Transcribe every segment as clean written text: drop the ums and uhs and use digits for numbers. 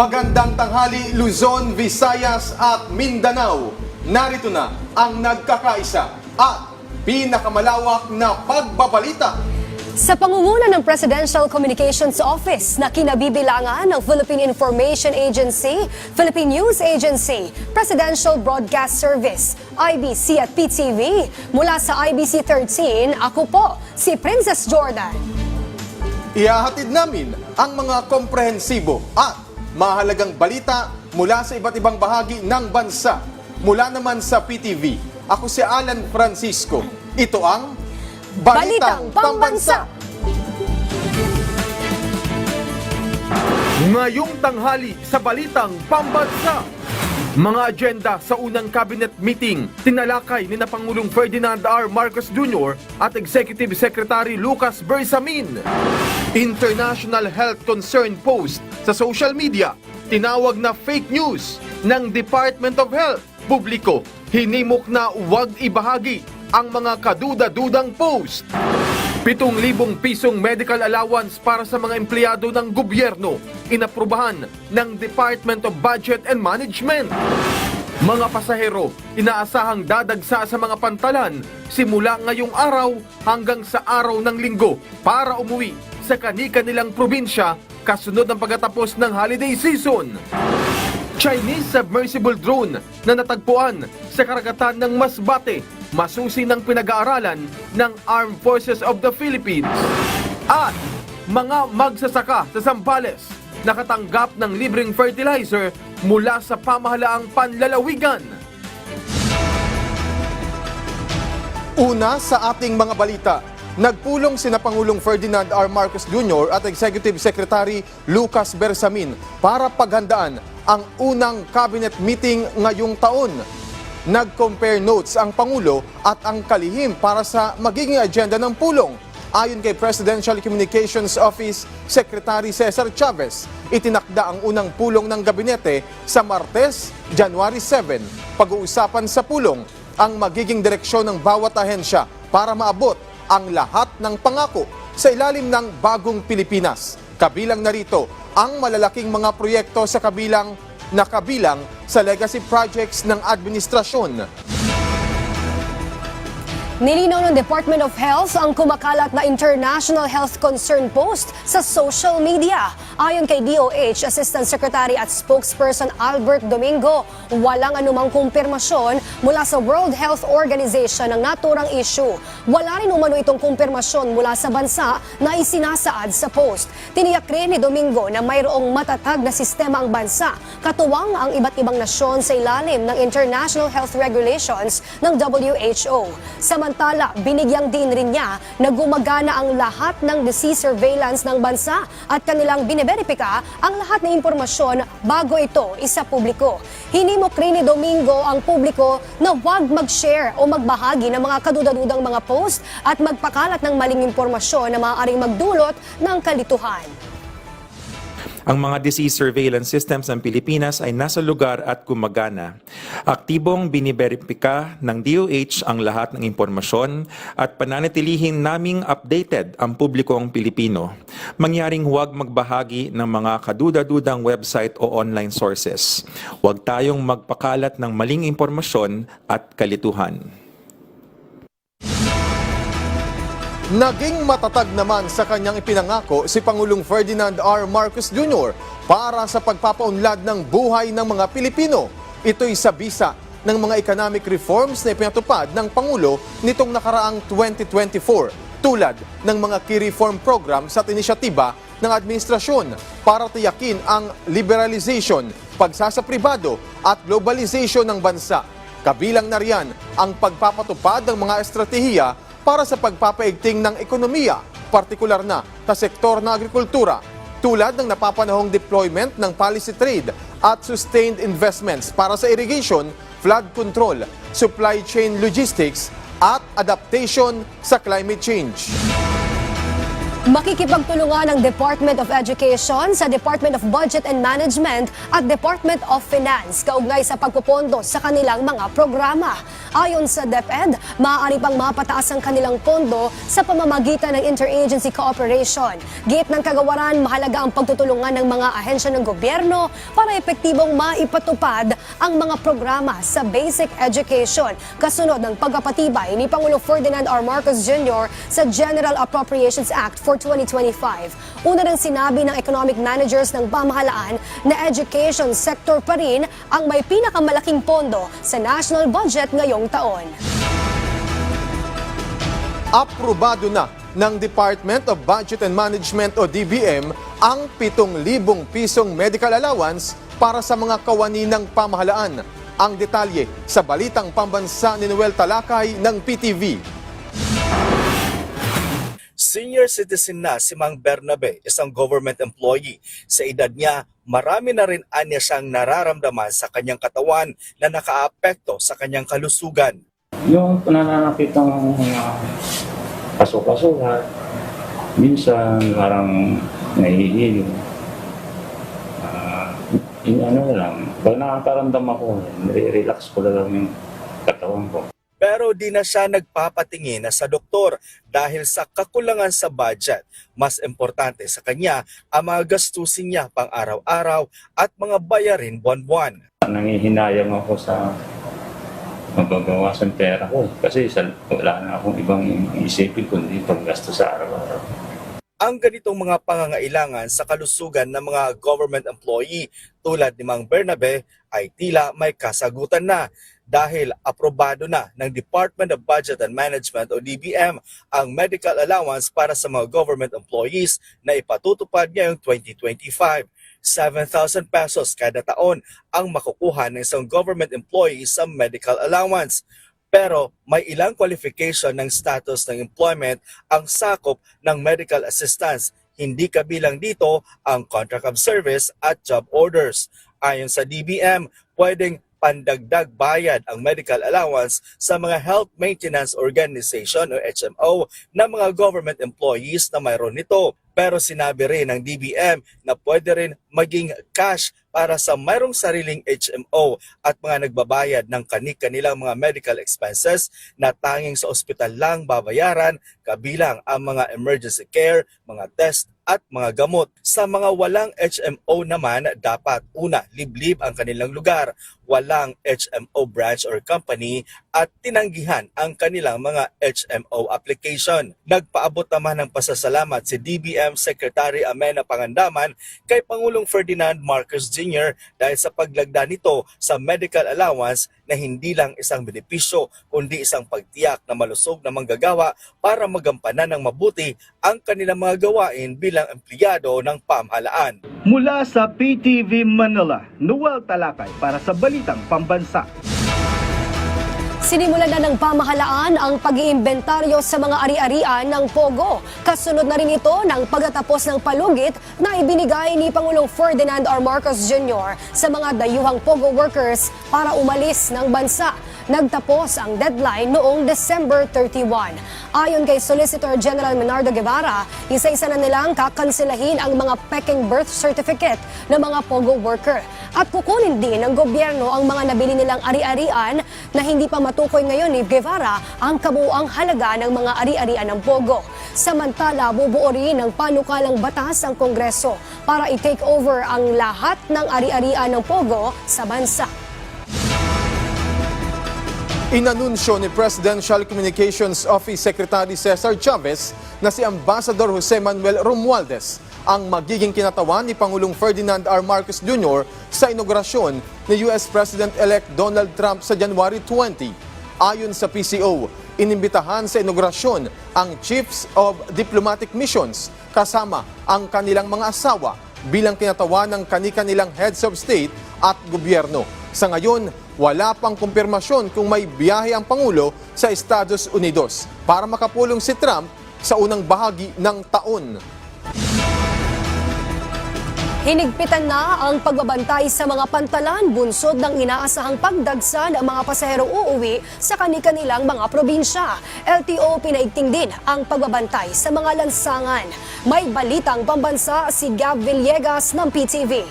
Magandang tanghali Luzon, Visayas at Mindanao. Narito na ang nagkakaisa at pinakamalawak na pagbabalita. Sa pangunguna ng Presidential Communications Office na kinabibilangan ng Philippine Information Agency, Philippine News Agency, Presidential Broadcast Service, IBC at PTV, mula sa IBC 13, ako po, si Princess Jordan. Ihahatid namin ang mga komprehensibo at mahalagang balita mula sa iba't ibang bahagi ng bansa. Mula naman sa PTV, ako si Alan Francisco. Ito ang Balitang Pambansa. Ngayong tanghali sa Balitang Pambansa. Mga agenda sa unang cabinet meeting, tinalakay ni na Pangulong Ferdinand R. Marcos Jr. at Executive Secretary Lucas Bersamin. International health concern post sa social media, tinawag na fake news ng Department of Health. Publiko, hinimok na huwag ibahagi ang mga kaduda-dudang post. 7,000 pisong medical allowance para sa mga empleyado ng gobyerno, inaprubahan ng Department of Budget and Management. Mga pasahero, inaasahang dadagsa sa mga pantalan simula ngayong araw hanggang sa araw ng linggo para umuwi sa kani-kanilang probinsya kasunod ng pagtatapos ng holiday season. Chinese submersible drone na natagpuan sa karagatan ng Masbate, masusi ng pinag-aaralan ng Armed Forces of the Philippines. At mga magsasaka sa Zambales nakatanggap ng libreng fertilizer mula sa pamahalaang panlalawigan. Una sa ating mga balita, nagpulong sina Pangulong Ferdinand R. Marcos Jr. at Executive Secretary Lucas Bersamin para paghandaan ang unang cabinet meeting ngayong taon. Nag-compare notes ang Pangulo at ang kalihim para sa magiging agenda ng pulong. Ayon kay Presidential Communications Office Secretary Cesar Chavez, itinakda ang unang pulong ng gabinete sa Martes, January 7. Pag-uusapan sa pulong ang magiging direksyon ng bawat ahensya para maabot ang lahat ng pangako sa ilalim ng bagong Pilipinas. Kabilang narito ang malalaking mga proyekto sa kabilang sa legacy projects ng administrasyon. Nilinaw ng Department of Health ang kumakalat na international health concern post sa social media. Ayon kay DOH Assistant Secretary at Spokesperson Albert Domingo, walang anumang kumpirmasyon mula sa World Health Organization ng naturang issue. Wala rin umano itong kumpirmasyon mula sa bansa na isinasaad sa post. Tiniyak rin ni Domingo na mayroong matatag na sistema ang bansa, katuwang ang iba't ibang nasyon sa ilalim ng international health regulations ng WHO. Samantala, binigyang din rin niya na gumagana ang lahat ng disease surveillance ng bansa at kanilang biniberipika ang lahat ng impormasyon bago ito isa publiko. Hinimok rin ni Domingo ang publiko na huwag mag-share o magbahagi ng mga kadudadudang mga post at magpakalat ng maling impormasyon na maaaring magdulot ng kalituhan. Ang mga disease surveillance systems ng Pilipinas ay nasa lugar at gumagana. Aktibong biniberipika ng DOH ang lahat ng impormasyon at pananatilihin naming updated ang publikong Pilipino. Mangyaring huwag magbahagi ng mga kaduda-dudang website o online sources. Huwag tayong magpakalat ng maling impormasyon at kalituhan. Naging matatag naman sa kanyang ipinangako si Pangulong Ferdinand R. Marcos Jr. para sa pagpapaunlad ng buhay ng mga Pilipino. Ito'y sa bisa ng mga economic reforms na ipinatupad ng Pangulo nitong nakaraang 2024, tulad ng mga key reform programs at inisyatiba ng administrasyon para tiyakin ang liberalization, pagsasapribado at globalization ng bansa. Kabilang na riyan ang pagpapatupad ng mga estratehiya para sa pagpapaigting ng ekonomiya, partikular na sa sektor ng agrikultura, tulad ng napapanahong deployment ng policy trade at sustained investments para sa irrigation, flood control, supply chain logistics at adaptation sa climate change. Makikipagtulungan ng Department of Education sa Department of Budget and Management at Department of Finance kaugnay sa pagpupondo sa kanilang mga programa. Ayon sa DepEd, maaari pang mapataas ang kanilang pondo sa pamamagitan ng interagency cooperation. Giit ng kagawaran, mahalaga ang pagtutulungan ng mga ahensya ng gobyerno para epektibong maipatupad ang mga programa sa basic education. Kasunod ng pagpapatibay ni Pangulong Ferdinand R. Marcos Jr. sa General Appropriations Act for 2025. Una nang sinabi ng economic managers ng pamahalaan na education sector pa rin ang may pinakamalaking pondo sa national budget ngayong taon. Aprobado na ng Department of Budget and Management o DBM ang 7,000 pisong medical allowance para sa mga kawani ng pamahalaan. Ang detalye sa Balitang Pambansa ni Noel Talakay ng PTV. Senior citizen na si Mang Bernabe, isang government employee. Sa edad niya, marami na rin anya siyang nararamdaman sa kanyang katawan na nakaapekto sa kanyang kalusugan. Yung pananakit ng mga pasok-pasukat, minsan parang nahihilo. Ano lang, pag nakakaramdam ako, nire-relax ko lang yung katawan ko. Pero di na siya nagpapatingin na sa doktor dahil sa kakulangan sa budget. Mas importante sa kanya ang mga gastusin niya pang araw-araw at mga bayarin buwan-buwan. Nangihinayang ako sa mababawasan pera ko kasi wala na akong ibang isipin kundi paggasto sa araw-araw. Ang ganitong mga pangangailangan sa kalusugan ng mga government employee tulad ni Mang Bernabe ay tila may kasagutan na dahil aprobado na ng Department of Budget and Management o DBM ang medical allowance para sa mga government employees na ipatutupad ngayong 2025. 7,000 pesos kada taon ang makukuha ng isang government employee sa medical allowance. Pero may ilang qualification ng status ng employment ang sakop ng medical assistance. Hindi kabilang dito ang contract of service at job orders. Ayon sa DBM, pwedeng pandagdag bayad ang medical allowance sa mga Health Maintenance Organization o HMO na mga government employees na mayroon nito. Pero sinabi rin ng DBM na pwede rin maging cash para sa mayroong sariling HMO at mga nagbabayad ng kanilang mga medical expenses na tanging sa ospital lang babayaran, kabilang ang mga emergency care, mga test at mga gamot. Sa mga walang HMO naman, dapat una, liblib ang kanilang lugar, walang HMO branch or company at tinanggihan ang kanilang mga HMO application. Nagpaabot naman ng pasasalamat si DBM Secretary Amenah Pangandaman kay Pangulong Ferdinand Marcos Jr. dahil sa paglagda nito sa medical allowance na hindi lang isang benepisyo kundi isang pagtiyak na malusog na manggagawa para magampanan ng mabuti ang kanilang mga gawain bilang empleyado ng pamahalaan. Mula sa PTV Manila, Noel Talakay para sa Balitang Pambansa. Sinimulan na ng pamahalaan ang pag-iimbentaryo sa mga ari-arian ng Pogo. Kasunod na rin ito ng pagtatapos ng palugit na ibinigay ni Pangulong Ferdinand R. Marcos Jr. sa mga dayuhang Pogo workers para umalis ng bansa. Nagtapos ang deadline noong December 31. Ayon kay Solicitor General Menardo Guevara, isa-isa na nilang kakansilahin ang mga peking birth certificate ng mga Pogo worker. At kukunin din ng gobyerno ang mga nabili nilang ari-arian na hindi pa matukoy ngayon ni Guevara ang kabuuang halaga ng mga ari-arian ng Pogo. Samantala, bubuo rin ng panukalang batas ang Kongreso para i-take over ang lahat ng ari-arian ng Pogo sa bansa. Inanunsyo ni Presidential Communications Office Secretary Cesar Chavez na si Ambassador Jose Manuel Romualdez ang magiging kinatawan ni Pangulong Ferdinand R. Marcos Jr. sa inaugurasyon ni US President-elect Donald Trump sa January 20. Ayon sa PCO, inimbitahan sa inaugurasyon ang Chiefs of Diplomatic Missions kasama ang kanilang mga asawa bilang kinatawan ng kani-kanilang heads of state at gobyerno. Sa ngayon, wala pang kumpirmasyon kung may biyahe ang Pangulo sa Estados Unidos para makapulong si Trump sa unang bahagi ng taon. Hinigpitan na ang pagbabantay sa mga pantalan bunsod ng inaasahang pagdagsa ng mga pasahero uuwi sa kani-kanilang mga probinsya. LTO pinaigting din ang pagbabantay sa mga lansangan. May balitang pambansa si Gab Villegas ng PTV.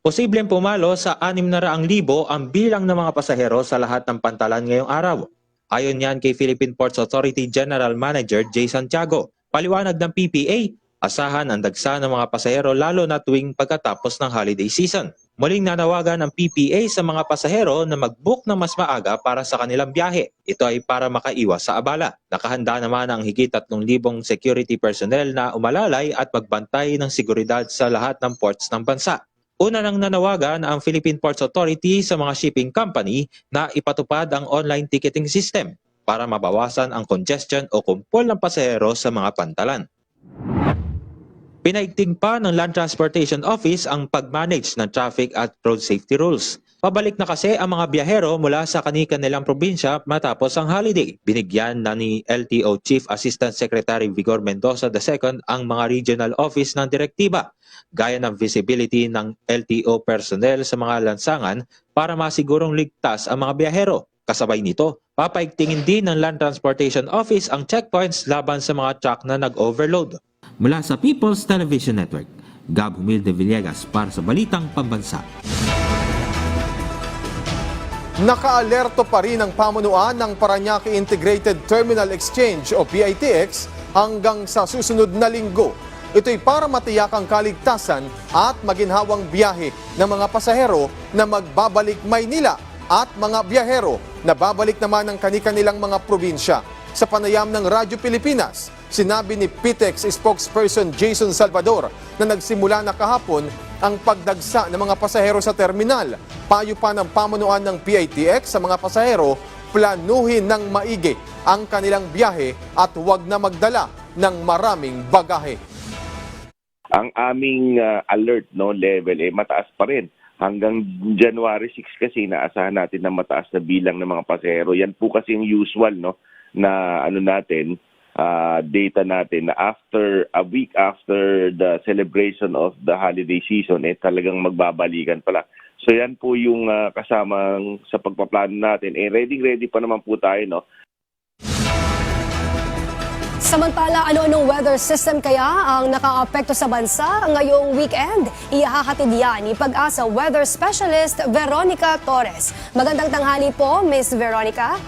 Posibleng pumalo sa 600,000 ang bilang ng mga pasahero sa lahat ng pantalan ngayong araw. Ayon yan kay Philippine Ports Authority General Manager Jay Santiago. Paliwanag ng PPA, asahan ang dagsa ng mga pasahero lalo na tuwing pagkatapos ng holiday season. Muling nanawagan ang PPA sa mga pasahero na mag-book ng mas maaga para sa kanilang biyahe. Ito ay para makaiwas sa abala. Nakahanda naman ang higit 3,000 security personnel na umalalay at magbantay ng seguridad sa lahat ng ports ng bansa. Una nang nanawagan ang Philippine Ports Authority sa mga shipping company na ipatupad ang online ticketing system para mabawasan ang congestion o kumpol ng pasahero sa mga pantalan. Pinaigting pa ng Land Transportation Office ang pag-manage ng traffic at road safety rules. Pabalik na kasi ang mga biyahero mula sa kani-kanilang probinsya matapos ang holiday. Binigyan na ni LTO Chief Assistant Secretary Vigor Mendoza II ang mga regional office ng direktiba, gaya ng visibility ng LTO personnel sa mga lansangan para masigurong ligtas ang mga biyahero. Kasabay nito, papaigtingin din ng Land Transportation Office ang checkpoints laban sa mga truck na nag-overload. Mula sa People's Television Network, Gab Humilde Villegas para sa Balitang Pambansa. Nakaalerto pa rin ang pamunuan ng Parañaque Integrated Terminal Exchange o PITX hanggang sa susunod na linggo. Ito'y para matiyak ang kaligtasan at maginhawang biyahe ng mga pasahero na magbabalik Maynila at mga biyahero na babalik naman ng kani-kanilang mga probinsya. Sa panayam ng Radyo Pilipinas, sinabi ni PITX spokesperson Jason Salvador na nagsimula na kahapon ang pagdagsa ng mga pasahero sa terminal. Payo pa ng pamunuan ng PITX sa mga pasahero, planuhin ng maigi ang kanilang biyahe at huwag na magdala ng maraming bagahe. Ang aming alert level mataas pa rin. Hanggang January 6 kasi inaasahan natin na mataas na bilang ng mga pasahero. Yan po kasi yung usual na data natin na after a week after the celebration of the holiday season talagang magbabalikan pala. So yan po yung kasamang sa pagpaplano natin. Ready pa naman po tayo Samantala, ano-anong weather system kaya ang nakaapekto sa bansa ngayong weekend? Ihahatid yan ni Pag-asa Weather Specialist Veronica Torres. Magandang tanghali po, Miss Veronica.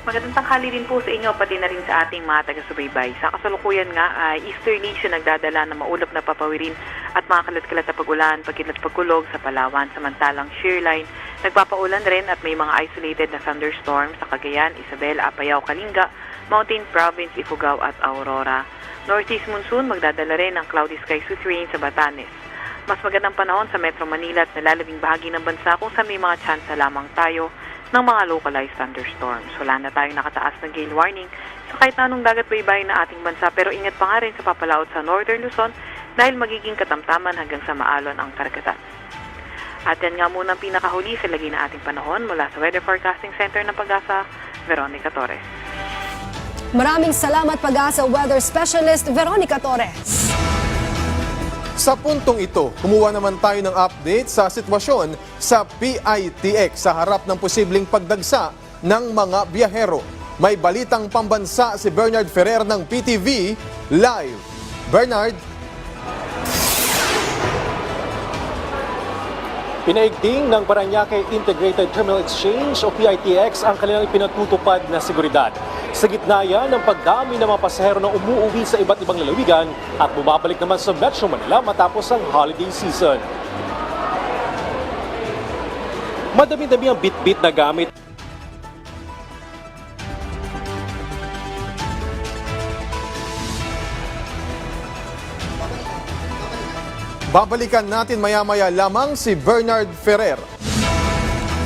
Magandang tanghali din po sa inyo, pati na rin sa ating mga taga-subaybay. Sa kasalukuyan nga, easterly siya nagdadala ng maulap na papawirin at mga kalat-kalat na pag-ulan, pagkulog sa Palawan. Samantalang shearline, nagpapaulan rin at may mga isolated na thunderstorms sa Cagayan, Isabel, Apayao, Kalinga, Mountain Province, Ifugao at Aurora. Northeast monsoon, magdadala rin ng cloudy skies with rain sa Batanes. Mas magandang panahon sa Metro Manila at nalalabing bahagi ng bansa kung sa may mga tsansa lamang tayo ng mga localized thunderstorms. Wala na tayong nakataas na gale warning sa kahit na anong dagat baybayin na ating bansa, pero ingat pa nga rin sa papalaot sa Northern Luzon dahil magiging katamtaman hanggang sa maalon ang karagatan. At yan nga muna ang pinakahuli sa lagi na ating panahon mula sa Weather Forecasting Center ng Pag-asa, Veronica Torres. Maraming salamat Pag-asa Weather Specialist Veronica Torres. Sa puntong ito, kumuha naman tayo ng update sa sitwasyon sa PITX sa harap ng posibleng pagdagsa ng mga biyahero. May balitang pambansa si Bernard Ferrer ng PTV Live. Bernard? Pinaigting ng Parañaque Integrated Terminal Exchange o PITX ang kanilang ipinatutupad na seguridad. Sa gitna yan ng pagdami ng mga pasahero na umuuwi sa iba't ibang lalawigan at bumabalik naman sa Metro Manila matapos ang holiday season. Madami-dami ang bit-bit na gamit. Babalikan natin maya-maya lamang si Bernard Ferrer.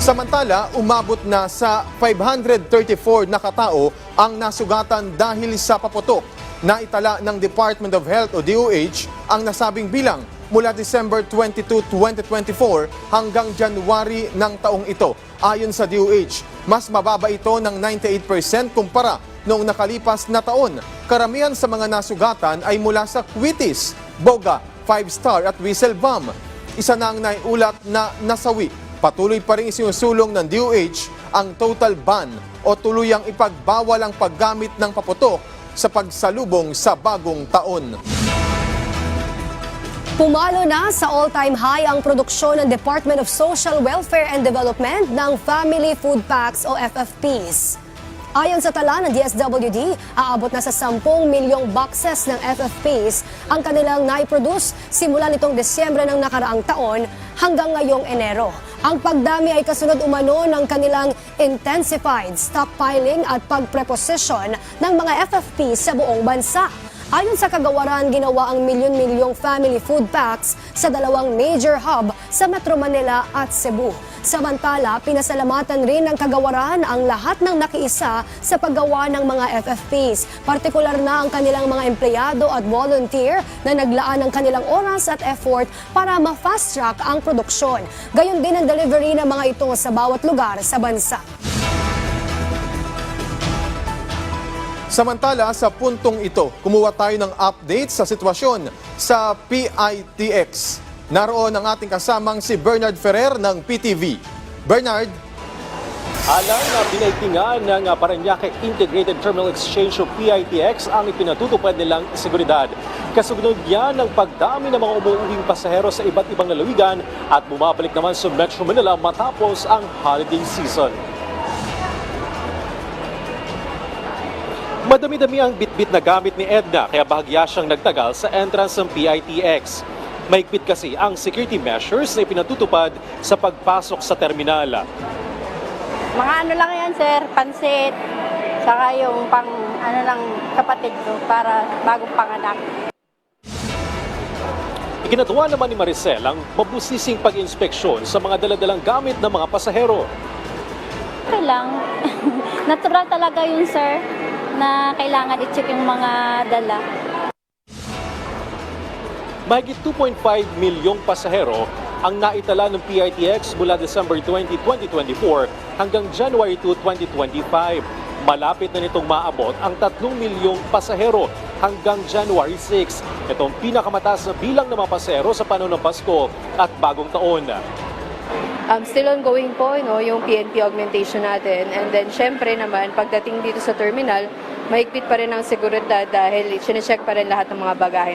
Samantala, umabot na sa 534 na katao ang nasugatan dahil sa paputok. Naitala ng Department of Health o DOH ang nasabing bilang mula December 22, 2024 hanggang January ng taong ito. Ayon sa DOH, mas mababa ito ng 98% kumpara noong nakalipas na taon. Karamihan sa mga nasugatan ay mula sa Kwitis, Boga, 5-star at whistle bomb. Isa na ang naiulat na nasawi. Patuloy pa rin isinusulong ng DOH ang total ban o tuluyang ipagbawal ang paggamit ng paputok sa pagsalubong sa bagong taon. Pumalo na sa all-time high ang produksyon ng Department of Social Welfare and Development ng Family Food Packs o FFPs. Ayon sa tala ng DSWD, aabot na sa 10 milyong boxes ng FFPs ang kanilang naiproduce simula nitong Desyembre ng nakaraang taon hanggang ngayong Enero. Ang pagdami ay kasunod umano ng kanilang intensified stockpiling at pagpreposition ng mga FFPs sa buong bansa. Ayon sa kagawaran, ginawa ang milyon-milyong family food packs sa dalawang major hub sa Metro Manila at Cebu. Samantala, pinasalamatan rin ng kagawaran ang lahat ng nakiisa sa paggawa ng mga FFPs. Partikular na ang kanilang mga empleyado at volunteer na naglaan ng kanilang oras at effort para ma-fast track ang produksyon. Gayon din ang delivery ng mga ito sa bawat lugar sa bansa. Samantala, sa puntong ito, kumuha tayo ng update sa sitwasyon sa PITX. Naroon ang ating kasamang si Bernard Ferrer ng PTV. Bernard? Alang na pinaigtingan ng Parañaque Integrated Terminal Exchange o PITX ang ipinatutupad nilang seguridad. Kasunod yan ng pagdami ng mga umuuwing pasahero sa iba't ibang lalawigan at bumabalik naman sa Metro Manila matapos ang holiday season. Madami-dami ang bitbit na gamit ni Edna kaya bahagya siyang nagtagal sa entrance ng PITX. Mahigpit kasi ang security measures na ipinatutupad sa pagpasok sa terminal. Mga ano lang yan, sir, pansit, saka yung pang ano lang kapatid ko para bagong panganak. Ikinatuwa naman ni Maricel ang mabusising pag-inspeksyon sa mga daladalang gamit ng mga pasahero. Okay lang. Natural talaga yun, sir, na kailangan i-check yung mga dala. Mahigit 2.5 milyong pasahero ang naitala ng PITX mula December 20, 2024 hanggang January 2, 2025. Malapit na nitong maabot ang 3 milyong pasahero hanggang January 6. Ito ang pinakamataas na bilang ng mga pasahero sa panahon ng Pasko at Bagong Taon. Still ongoing po, yung PNP augmentation natin. And then, syempre naman, pagdating dito sa terminal, mahigpit pa rin ang seguridad dahil sinecheck pa rin lahat ng mga bagahe.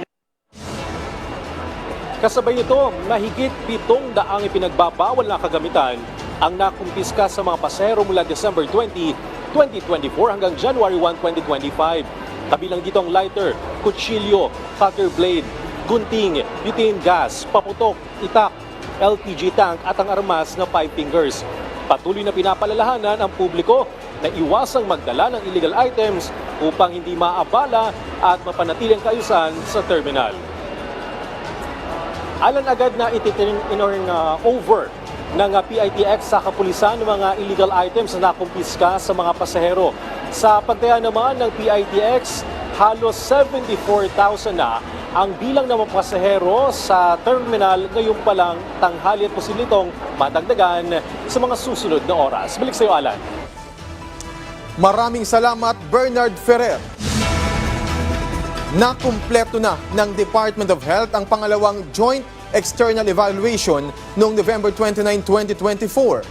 Kasabay nito, mahigit 700 ipinagbabawal na kagamitan ang nakumpiska sa mga pasahero mula December 20, 2024 hanggang January 1, 2025. Kabilang dito ang lighter, kutsilyo, cutter blade, gunting, butane gas, paputok, itak, LPG tank at ang armas na 5 fingers. Patuloy na pinapalalahanan ang publiko na iwasang magdala ng illegal items upang hindi maabala at mapanatiling kaayusan sa terminal. Alan agad na ititurn over ng PITX sa kapulisan ng mga illegal items na nakumpiska sa mga pasahero. Sa pantayan naman ng PITX, halos 74,000 na ang bilang ng mga pasahero sa terminal ngayon pa lang tanghali at posible itong madagdagan sa mga susunod na oras. Balik sa iyo, Alan. Maraming salamat, Bernard Ferrer. Nakumpleto na ng Department of Health ang pangalawang Joint External Evaluation noong November 29, 2024.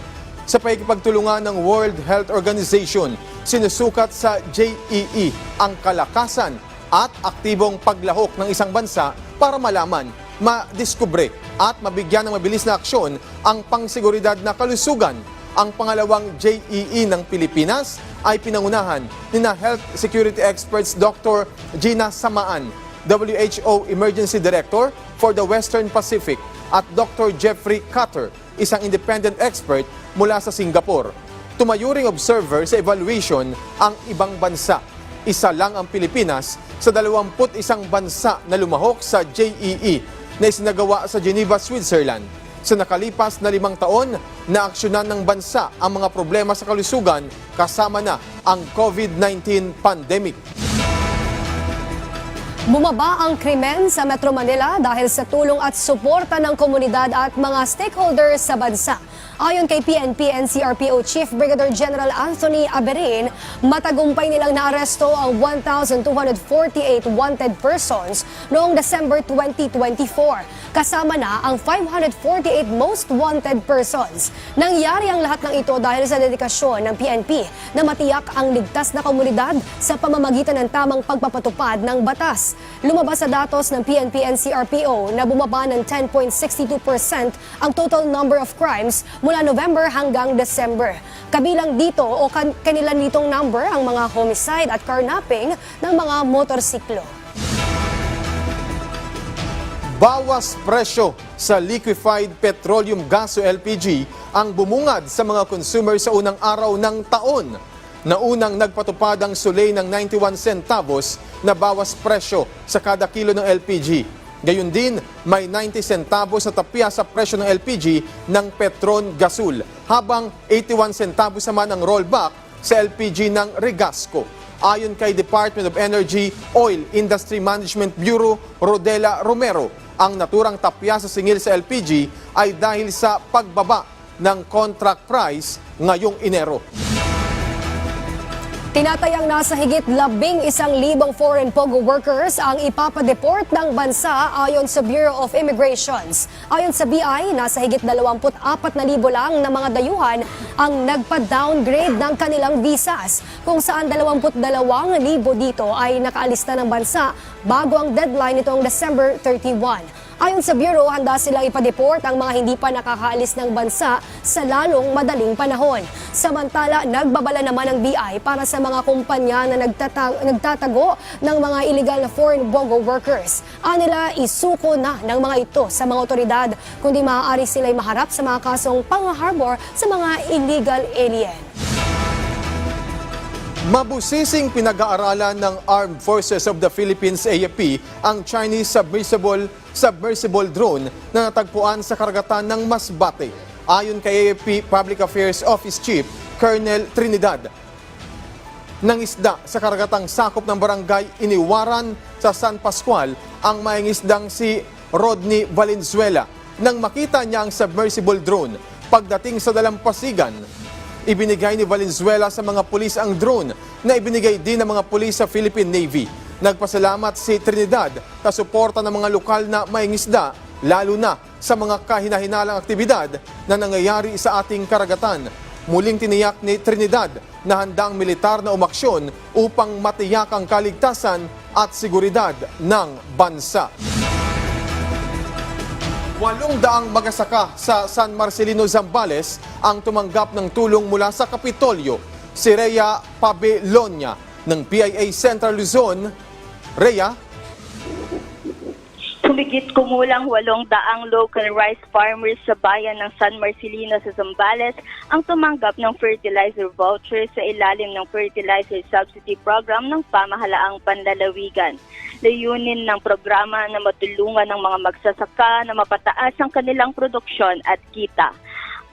Sa pakikipagtulungan ng World Health Organization, sinusukat sa JEE ang kalakasan at aktibong paglahok ng isang bansa para malaman, madiskubre at mabigyan ng mabilis na aksyon ang pangseguridad na kalusugan. Ang pangalawang JEE ng Pilipinas ay pinangunahan ni Health Security Experts Dr. Gina Samaan, WHO Emergency Director for the Western Pacific, at Dr. Jeffrey Cutter, isang independent expert mula sa Singapore. Tumayuring observer sa evaluation ang ibang bansa. Isa lang ang Pilipinas sa 21 bansa na lumahok sa JEE na isinagawa sa Geneva, Switzerland. Sa nakalipas na 5 taon, naaksyonan ng bansa ang mga problema sa kalusugan kasama na ang COVID-19 pandemic. Bumaba ang krimen sa Metro Manila dahil sa tulong at suporta ng komunidad at mga stakeholders sa bansa. Ayon kay PNP NCRPO Chief Brigadier General Anthony Aberin, matagumpay nilang naaresto ang 1,248 wanted persons noong December 2024. Kasama na ang 548 most wanted persons. Nangyari ang lahat ng ito dahil sa dedikasyon ng PNP na matiyak ang ligtas na komunidad sa pamamagitan ng tamang pagpapatupad ng batas. Lumabas sa datos ng PNP NCRPO na bumaba ng 10.62% ang total number of crimes mula November hanggang December. Kabilang dito o kanila nitong number ang mga homicide at carnapping ng mga motorsiklo. Bawas presyo sa liquefied petroleum gas o LPG ang bumungad sa mga consumer sa unang araw ng taon na unang nagpatupad ang sulay ng 91 centavos na bawas presyo sa kada kilo ng LPG. Gayun din, may 90 centavos na tapya sa presyo ng LPG ng Petron Gasul, habang 81 centavos naman ang rollback sa LPG ng Regasco. Ayon kay Department of Energy Oil Industry Management Bureau Rodela Romero, ang naturang tapya sa singil sa LPG ay dahil sa pagbaba ng contract price ngayong Enero. Tinatayang nasa higit 11,000 foreign POGO workers ang ipapadeport ng bansa ayon sa Bureau of Immigrations. Ayon sa BI, nasa higit 24,000 lang na mga dayuhan ang nagpa-downgrade ng kanilang visas, kung saan 22,000 dito ay nakaalista ng bansa bago ang deadline nitong December 31. Ayon sa Bureau, handa silang ipadeport ang mga hindi pa nakakaalis ng bansa sa lalong madaling panahon. Samantala, nagbabala naman ang BI para sa mga kumpanya na nagtatago ng mga illegal na foreign BOGO workers. Anila, isuko na ng mga ito sa mga otoridad, kundi maaari sila'y maharap sa mga kasong pang-harbor sa mga illegal alien. Mabusising pinag-aaralan ng Armed Forces of the Philippines AFP ang Chinese submersible drone na natagpuan sa karagatan ng Masbate. Ayon kay AFP Public Affairs Office Chief Colonel Trinidad, ng isda sa karagatang sakop ng barangay Iniwaran sa San Pascual ang mayangisdang si Rodney Valenzuela. Nang makita niya ang submersible drone, pagdating sa dalampasigan, ibinigay ni Valenzuela sa mga pulis ang drone na ibinigay din ng mga pulis sa Philippine Navy. Nagpasalamat si Trinidad sa suporta ng mga lokal na mayangisda, lalo na sa mga kahinahinalang aktibidad na nangyayari sa ating karagatan. Muling tiniyak ni Trinidad na handang militar na umaksyon upang matiyak ang kaligtasan at seguridad ng bansa. 800 magasaka sa San Marcelino, Zambales ang tumanggap ng tulong mula sa Kapitolyo. Si Rhea Pabelonia ng PIA Central Luzon. Rhea? Humigit kumulang 800 local rice farmers sa bayan ng San Marcelino sa Zambales ang tumanggap ng fertilizer voucher sa ilalim ng Fertilizer Subsidy Program ng Pamahalaang Panlalawigan. Layunin ng programa na matulungan ng mga magsasaka na mapataas ang kanilang produksyon at kita.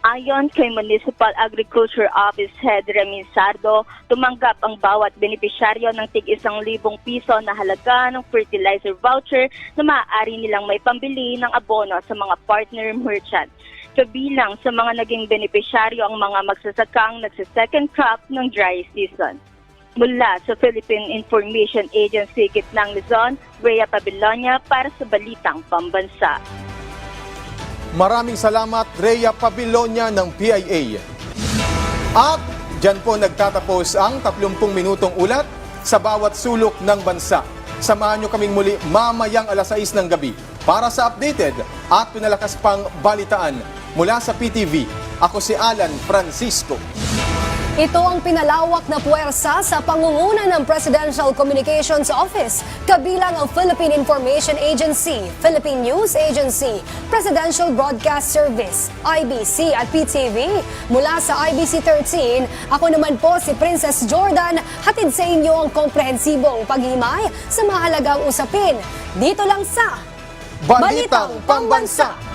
Ayon kay Municipal Agriculture Office Head Remy Sardo, tumanggap ang bawat benepisyaryo ng tig-1,000 piso na halaga ng fertilizer voucher na maaari nilang may pambili ng abono sa mga partner merchant. Kabilang sa mga naging benepisyaryo ang mga magsasakang nagsa-second crop ng dry season. Mula sa Philippine Information Agency Gitnang Luzon, Rhea Pabelonia para sa Balitang Pambansa. Maraming salamat, Rhea Pabelonia ng PIA. At dyan po nagtatapos ang 30 minutong ulat sa bawat sulok ng bansa. Samahan nyo kaming muli mamayang 6:00 ng gabi para sa updated at pinalakas pang balitaan. Mula sa PTV, ako si Alan Francisco. Ito ang pinalawak na puwersa sa pangunguna ng Presidential Communications Office, kabilang ang Philippine Information Agency, Philippine News Agency, Presidential Broadcast Service, IBC at PTV. Mula sa IBC 13, ako naman po si Princess Jordan, hatid sa inyo ang komprehensibong paghimay sa mahalagang usapin. Dito lang sa Balitang Pambansa.